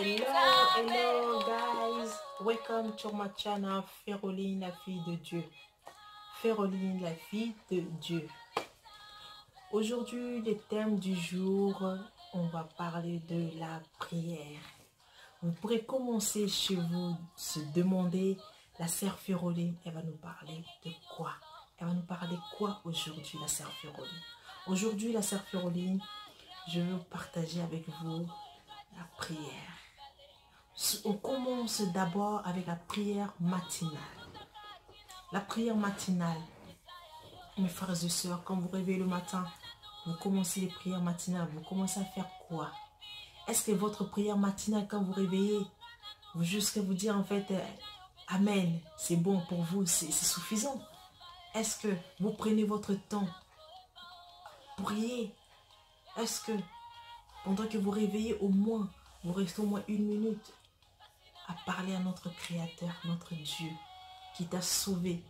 Hello guys, welcome to my channel Féroline, la fille de Dieu. Féroline, la fille de Dieu. Aujourd'hui, le thème du jour, on va parler de la prière. Vous pourrez commencer chez vous, se demander, la sœur Féroline, elle va nous parler de quoi? Elle va nous parler quoi aujourd'hui, la sœur Féroline? Aujourd'hui, la sœur Féroline, je veux partager avec vous la prière. On commence d'abord avec la prière matinale. La prière matinale, mes frères et sœurs, quand vous réveillez le matin, vous commencez les prières matinales, vous commencez à faire quoi? Est-ce que votre prière matinale, quand vous réveillez, vous jusqu'à vous dire en fait, Amen, c'est bon pour vous, c'est suffisant? Est-ce que vous prenez votre temps pour prier? Est-ce que pendant que vous réveillez au moins, vous restez au moins 1 minute à parler à notre Créateur, notre Dieu, qui t'a sauvé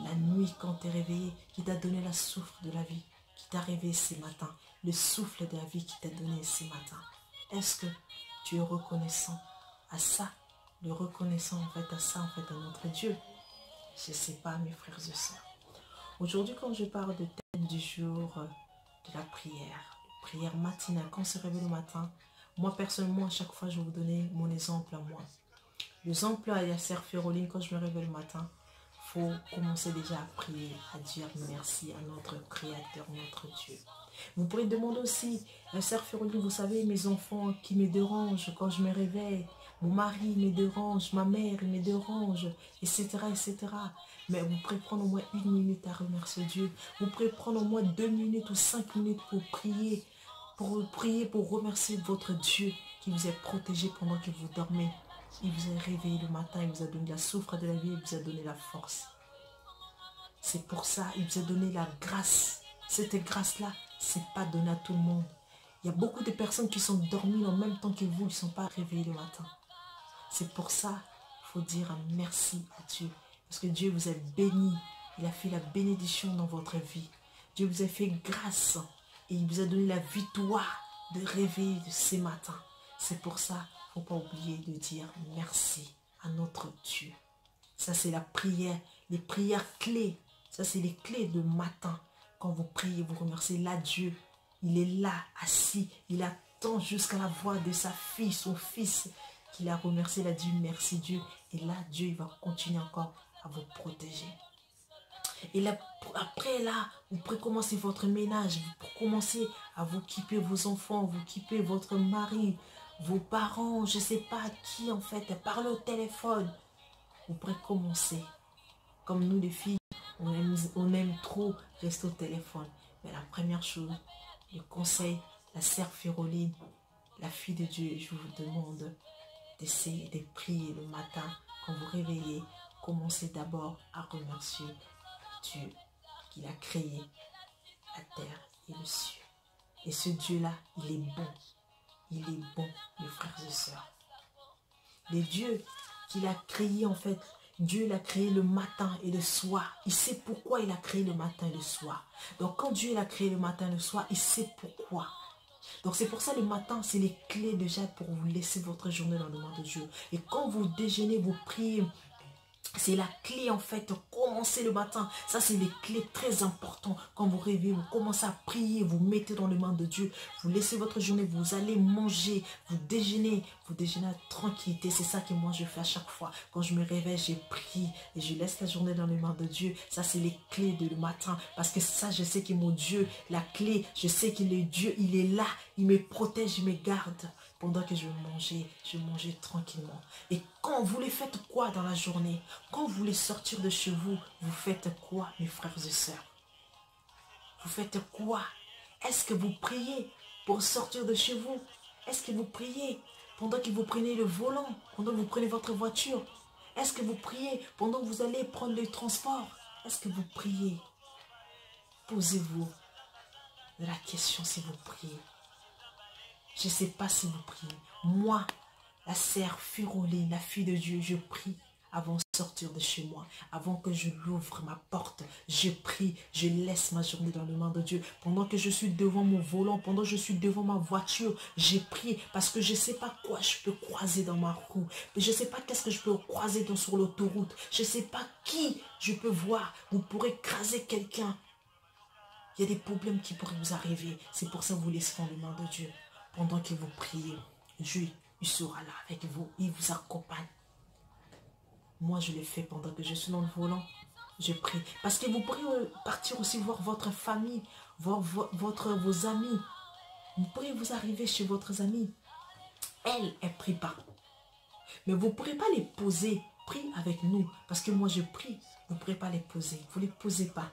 la nuit quand tu es réveillé, qui t'a donné la souffle de la vie, qui t'a réveillé ce matin, le souffle de la vie qui t'a donné ce matin. Est-ce que tu es reconnaissant à ça, le reconnaissant en fait à ça, en fait à notre Dieu? Je ne sais pas, mes frères et sœurs. Aujourd'hui, quand je parle de thème du jour, de la prière matinale, quand on se réveille le matin, moi personnellement, à chaque fois, je vais vous donner mon exemple à moi. L'exemple à la sœur Féroline, quand je me réveille le matin, il faut commencer déjà à prier, à dire merci à notre Créateur, notre Dieu. Vous pourrez demander aussi, sœur Féroline, vous savez, mes enfants qui me dérangent quand je me réveille, mon mari me dérange, ma mère me dérange, etc., etc. Mais vous pourrez prendre au moins 1 minute à remercier Dieu. Vous pourrez prendre au moins 2 minutes ou 5 minutes pour prier, pour remercier votre Dieu qui vous a protégé pendant que vous dormez. Il vous a réveillé le matin, il vous a donné la souffle de la vie, il vous a donné la force. C'est pour ça, il vous a donné la grâce. Cette grâce-là, ce n'est pas donné à tout le monde. Il y a beaucoup de personnes qui sont dormies en même temps que vous, ils ne sont pas réveillés le matin. C'est pour ça qu'il faut dire un merci à Dieu. Parce que Dieu vous a béni. Il a fait la bénédiction dans votre vie. Dieu vous a fait grâce. Et il vous a donné la victoire de réveiller de ce matin. C'est pour ça qu'il ne faut pas oublier de dire merci à notre Dieu. Ça, c'est la prière, les prières clés. Ça, c'est les clés de matin. Quand vous priez, vous remerciez là Dieu. Il est là, assis. Il attend jusqu'à la voix de sa fille, son fils, qu'il a remercié. Il a dit merci Dieu. Et là, Dieu, il va continuer encore à vous protéger. Et là, après là, vous pourrez commencer votre ménage. Vous pourrez commencer à vous occuper vos enfants, vous occuper votre mari, vos parents, je ne sais pas qui en fait, parler au téléphone. Vous pourrez commencer. Comme nous les filles, on aime trop rester au téléphone. Mais la première chose, le conseil, la sœur Féroline, la fille de Dieu, je vous demande d'essayer de prier le matin. Quand vous réveillez, commencez d'abord à remercier Dieu qui a créé la terre et le ciel. Et ce Dieu-là, il est bon. Il est bon, mes frères et sœurs. Le Dieu qu'il a créé, en fait, Dieu l'a créé le matin et le soir. Il sait pourquoi il a créé le matin et le soir. Donc, quand Dieu l'a créé le matin et le soir, il sait pourquoi. Donc, c'est pour ça le matin, c'est les clés déjà pour vous laisser votre journée dans le nom de Dieu. Et quand vous déjeunez, vous priez. C'est la clé en fait, commencer le matin. Ça c'est les clés très importantes. Quand vous rêvez, vous commencez à prier, vous mettez dans les mains de Dieu. Vous laissez votre journée, vous allez manger, vous déjeunez à tranquillité. C'est ça que moi je fais à chaque fois. Quand je me réveille, je prie et je laisse la journée dans les mains de Dieu. Ça c'est les clés de le matin. Parce que ça je sais que mon Dieu, la clé, je sais qu'il est Dieu, il est là. Il me protège, il me garde. Pendant que je vais manger tranquillement. Et quand vous les faites quoi dans la journée? Quand vous voulez sortir de chez vous, vous faites quoi, mes frères et sœurs? Vous faites quoi? Est-ce que vous priez pour sortir de chez vous? Est-ce que vous priez pendant que vous prenez le volant? Pendant que vous prenez votre voiture? Est-ce que vous priez pendant que vous allez prendre le transport? Est-ce que vous priez? Posez-vous la question si vous priez. Je ne sais pas si vous priez. Moi, la sœur Féroline, la fille de Dieu, je prie avant sortir de chez moi, avant que je l'ouvre ma porte, je prie, je laisse ma journée dans les mains de Dieu. Pendant que je suis devant mon volant, pendant que je suis devant ma voiture, je prie parce que je ne sais pas quoi je peux croiser dans ma roue. Je ne sais pas qu'est-ce que je peux croiser sur l'autoroute. Je ne sais pas qui je peux voir. Vous pourrez écraser quelqu'un. Il y a des problèmes qui pourraient vous arriver. C'est pour ça que vous laissez dans les mains de Dieu. Pendant que vous priez, Dieu, il sera là avec vous. Il vous accompagne. Moi, je le fais pendant que je suis dans le volant. Je prie. Parce que vous pourrez partir aussi voir votre famille, voir vos amis. Vous pourrez vous arriver chez votre amie. Elle ne prie pas. Mais vous ne pourrez pas les poser. Prie avec nous. Parce que moi, je prie. Vous ne pourrez pas les poser. Vous ne les posez pas.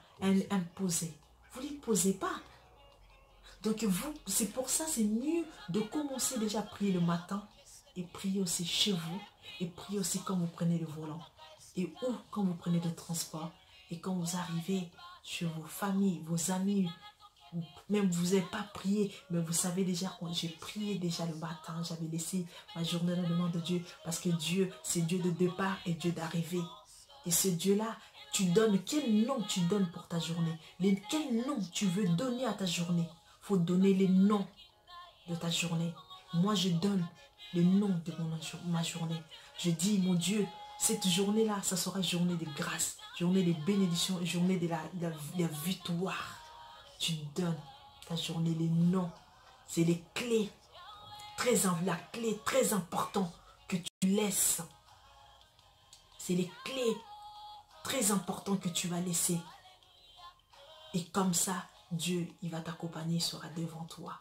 Imposez. Vous ne les posez pas. Donc, c'est pour ça, c'est mieux de commencer déjà à prier le matin. Et prier aussi chez vous. Et prier aussi quand vous prenez le volant. Et ou quand vous prenez le transport. Et quand vous arrivez chez vos familles, vos amis. Même vous n'avez pas prié, mais vous savez déjà, j'ai prié déjà le matin, j'avais laissé ma journée dans les mains de Dieu, parce que Dieu, c'est Dieu de départ et Dieu d'arrivée. Et ce Dieu-là, tu donnes, quel nom tu donnes pour ta journée? Quel nom tu veux donner à ta journée? Il faut donner les noms de ta journée. Moi, je donne le nom de ma journée. Je dis, mon Dieu, cette journée-là, ça sera journée de grâce, journée de bénédiction, journée de la victoire. Tu donnes ta journée les noms. C'est les clés. La clé très importante que tu laisses. C'est les clés très importantes que tu vas laisser. Et comme ça, Dieu, il va t'accompagner, il sera devant toi.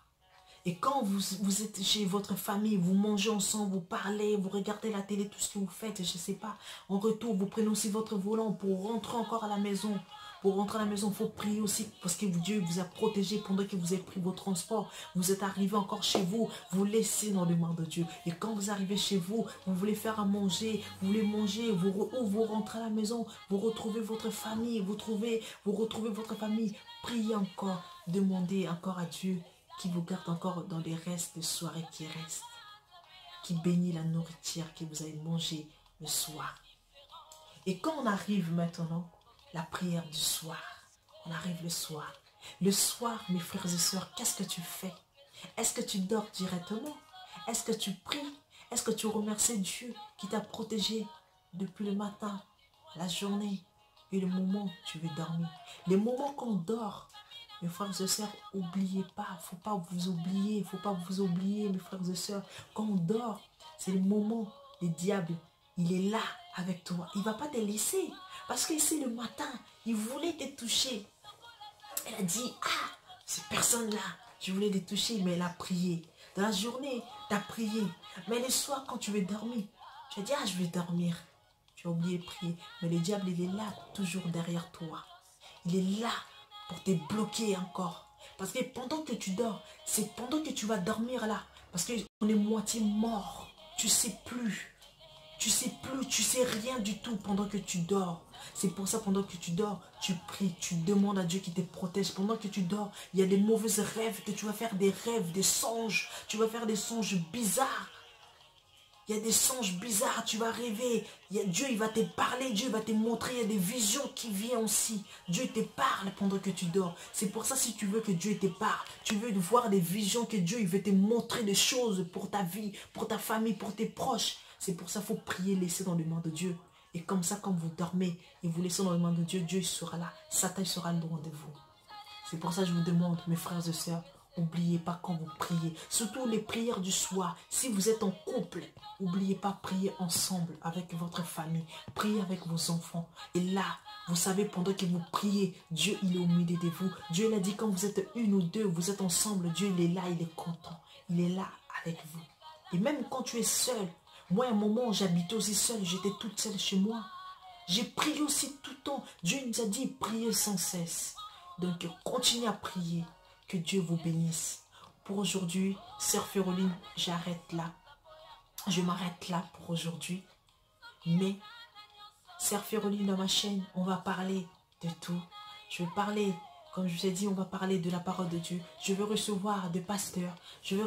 Et quand vous êtes chez votre famille, vous mangez ensemble, vous parlez, vous regardez la télé, tout ce que vous faites, je ne sais pas. En retour, vous prenez aussi votre volant pour rentrer encore à la maison. Pour rentrer à la maison, il faut prier aussi parce que Dieu vous a protégé pendant que vous avez pris vos transports. Vous êtes arrivé encore chez vous, vous laissez dans les mains de Dieu. Et quand vous arrivez chez vous, vous voulez faire à manger, vous voulez manger, vous rentrez à la maison, vous retrouvez votre famille, vous retrouvez votre famille. Priez encore, demandez encore à Dieu qui vous garde encore dans les restes de soirée qui restent. Qui bénit la nourriture que vous avez mangée le soir. Et quand on arrive maintenant, la prière du soir. On arrive le soir. Le soir, mes frères et sœurs, qu'est-ce que tu fais? Est-ce que tu dors directement? Est-ce que tu pries? Est-ce que tu remercies Dieu qui t'a protégé depuis le matin, la journée et le moment où tu veux dormir? Les moments qu'on dort, mes frères et sœurs, n'oubliez pas. Il ne faut pas vous oublier. Il ne faut pas vous oublier, mes frères et sœurs. Quand on dort, c'est le moment, le diable, il est là avec toi. Il ne va pas te laisser. Parce qu'ici, le matin, il voulait te toucher. Elle a dit, ah, cette personne-là, je voulais te toucher, mais elle a prié. Dans la journée, tu as prié. Mais le soir, quand tu veux dormir, tu as dit, ah, je vais dormir. Tu as oublié de prier. Mais le diable, il est là, toujours derrière toi. Il est là pour te bloquer encore. Parce que pendant que tu dors, c'est pendant que tu vas dormir là. Parce qu'on est moitié mort. Tu ne sais plus. Tu sais plus, tu sais rien du tout pendant que tu dors. C'est pour ça, pendant que tu dors, tu pries, tu demandes à Dieu qui te protège. Pendant que tu dors, il y a des mauvais rêves que tu vas faire, des rêves, des songes. Tu vas faire des songes bizarres. Il y a des songes bizarres, tu vas rêver. Dieu, il va te parler, Dieu va te montrer. Il y a des visions qui viennent aussi. Dieu te parle pendant que tu dors. C'est pour ça, si tu veux que Dieu te parle, tu veux voir des visions, que Dieu il veut te montrer des choses pour ta vie, pour ta famille, pour tes proches. C'est pour ça qu'il faut prier, laisser dans les mains de Dieu. Et comme ça, quand vous dormez et vous laissez dans les mains de Dieu, Dieu sera là. Satan sera loin de vous. C'est pour ça que je vous demande, mes frères et sœurs, n'oubliez pas quand vous priez. Surtout les prières du soir. Si vous êtes en couple, n'oubliez pas prier ensemble avec votre famille. Priez avec vos enfants. Et là, vous savez, pendant que vous priez, Dieu, il est au milieu de vous. Dieu l'a dit, quand vous êtes une ou deux, vous êtes ensemble, Dieu, il est là, il est content. Il est là avec vous. Et même quand tu es seul, moi, à un moment, j'habitais aussi seule. J'étais toute seule chez moi. J'ai prié aussi tout le temps. Dieu nous a dit, priez sans cesse. Donc, continuez à prier. Que Dieu vous bénisse. Pour aujourd'hui, Sœur Féroline, j'arrête là. Je m'arrête là pour aujourd'hui. Mais, Sœur Féroline, dans ma chaîne, on va parler de tout. Je vais parler Comme je vous ai dit, on va parler de la parole de Dieu. Je veux recevoir de pasteurs, je veux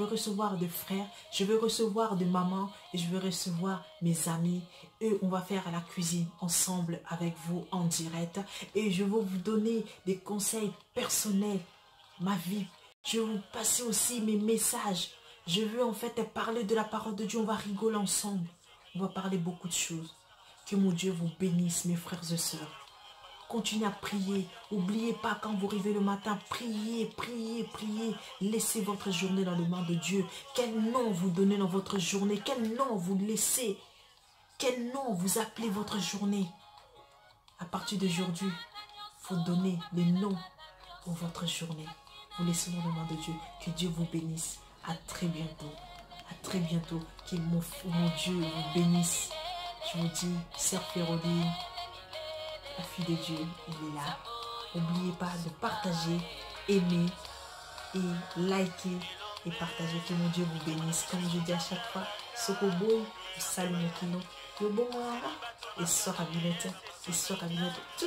recevoir de frères, je veux recevoir de mamans et je veux recevoir mes amis. Et on va faire la cuisine ensemble avec vous en direct. Et je veux vous donner des conseils personnels, ma vie. Je vais vous passer aussi mes messages. Je veux en fait parler de la parole de Dieu. On va rigoler ensemble. On va parler beaucoup de choses. Que mon Dieu vous bénisse, mes frères et sœurs. Continuez à prier. N'oubliez pas quand vous arrivez le matin, priez, priez, priez. Laissez votre journée dans les mains de Dieu. Quel nom vous donnez dans votre journée? Quel nom vous laissez? Quel nom vous appelez votre journée? À partir d'aujourd'hui, il faut donner les noms pour votre journée. Vous laissez dans les mains de Dieu. Que Dieu vous bénisse. À très bientôt. À très bientôt. Que mon Dieu vous bénisse. Je vous dis, Sœur Féroline, la fille de Dieu, il est là. N'oubliez pas de partager, aimer et liker et partager. Que mon Dieu vous bénisse. Comme je dis à chaque fois, Sokobo, salut mon kino, le bon et sort à Vinette, et sort à Vinette. Tout.